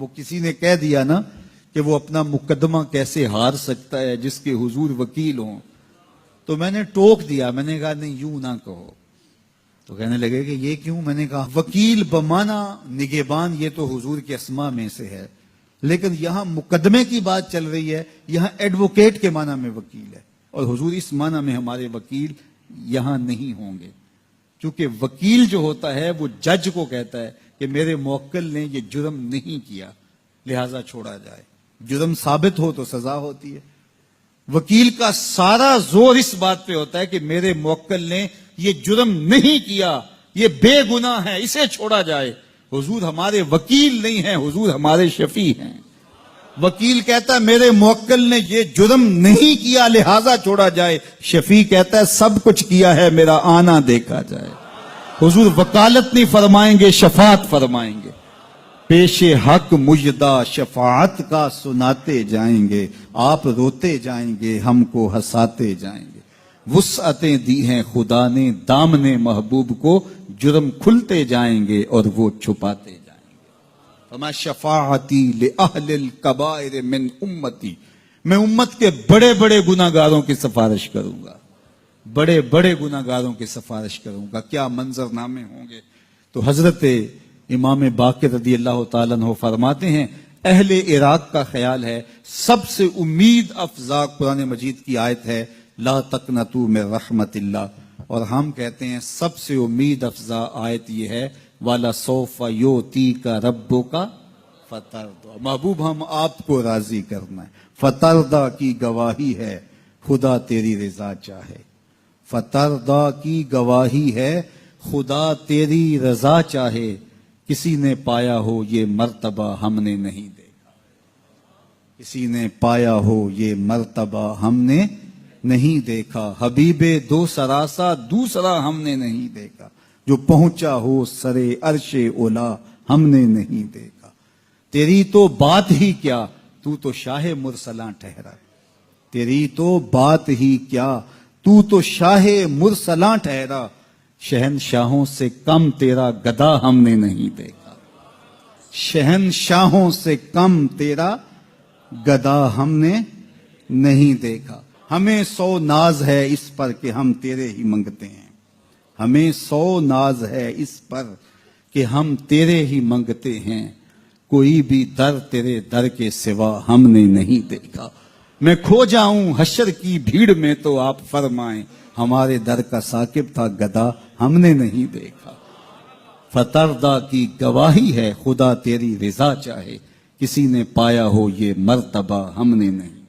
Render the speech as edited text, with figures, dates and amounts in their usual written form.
وہ کسی نے کہہ دیا نا کہ وہ اپنا مقدمہ کیسے ہار سکتا ہے جس کے حضور وکیل ہوں، تو میں نے ٹوک دیا، میں نے کہا نہیں یوں نہ کہو. تو کہنے لگے کہ یہ کیوں؟ میں نے کہا وکیل بمانا نگہبان یہ تو حضور کے اسماء میں سے ہے، لیکن یہاں مقدمے کی بات چل رہی ہے، یہاں ایڈوکیٹ کے معنی میں وکیل ہے، اور حضور اس معنی میں ہمارے وکیل یہاں نہیں ہوں گے. چونکہ وکیل جو ہوتا ہے وہ جج کو کہتا ہے کہ میرے موکل نے یہ جرم نہیں کیا لہذا چھوڑا جائے، جرم ثابت ہو تو سزا ہوتی ہے. وکیل کا سارا زور اس بات پہ ہوتا ہے کہ میرے موکل نے یہ جرم نہیں کیا، یہ بے گناہ ہے، اسے چھوڑا جائے. حضور ہمارے وکیل نہیں ہیں، حضور ہمارے شفیع ہیں. وکیل کہتا ہے میرے موکل نے یہ جرم نہیں کیا لہذا چھوڑا جائے، شفیع کہتا ہے سب کچھ کیا ہے میرا آنا دیکھا جائے. حضور وکالت نہیں فرمائیں گے، شفاعت فرمائیں گے. پیش حق مجدہ شفاعت کا سناتے جائیں گے، آپ روتے جائیں گے ہم کو ہنساتے جائیں گے. وسعتیں دی ہیں خدا نے دامن محبوب کو، جرم کھلتے جائیں گے اور وہ چھپاتے جائیں گے. فما شفاعتی لأہل الکبائر من امتی، میں امت کے بڑے بڑے گناہگاروں کی سفارش کروں گا، بڑے بڑے گناہگاروں کی سفارش کروں گا. کیا منظر نامے ہوں گے. تو حضرت امام باقر رضی اللہ تعالیٰ عنہ فرماتے ہیں اہل عراق کا خیال ہے سب سے امید افزا قرآن مجید کی آیت ہے لا تقنطوا من رحمت اللہ، اور ہم کہتے ہیں سب سے امید افزا آیت یہ ہے وَلَسَوْفَ يُؤْتِيكَ رَبُّكَ فَتَرْضَىٰ، محبوب ہم آپ کو راضی کرنا ہے. فترضا کی گواہی ہے خدا تیری رضا چاہے، فترضا کی گواہی ہے خدا تیری رضا چاہے. کسی نے پایا ہو یہ مرتبہ ہم نے نہیں دیکھا، کسی نے پایا ہو یہ مرتبہ ہم نے نہیں دیکھا. حبیب دو سراسا دوسرا ہم نے نہیں دیکھا، جو پہنچا ہو سرے عرش اولا ہم نے نہیں دیکھا. تیری تو بات ہی کیا تو تو شاہ مرسلاں ٹھہرا، تیری تو بات ہی کیا تو تو شاہ مرسلاں ٹھہرا. شہنشاہوں سے کم تیرا گدا ہم نے نہیں دیکھا، شہنشاہوں سے کم تیرا گدا ہم نے نہیں دیکھا. ہمیں 100 ناز ہے اس پر کہ ہم تیرے ہی منگتے ہیں، ہمیں 100 ناز ہے اس پر کہ ہم تیرے ہی منگتے ہیں. کوئی بھی در تیرے در کے سوا ہم نے نہیں دیکھا. میں کھو جاؤں حشر کی بھیڑ میں تو آپ فرمائیں ہمارے در کا ثاقب تھا گدا ہم نے نہیں دیکھا. فترضا کی گواہی ہے خدا تیری رضا چاہے، کسی نے پایا ہو یہ مرتبہ ہم نے نہیں.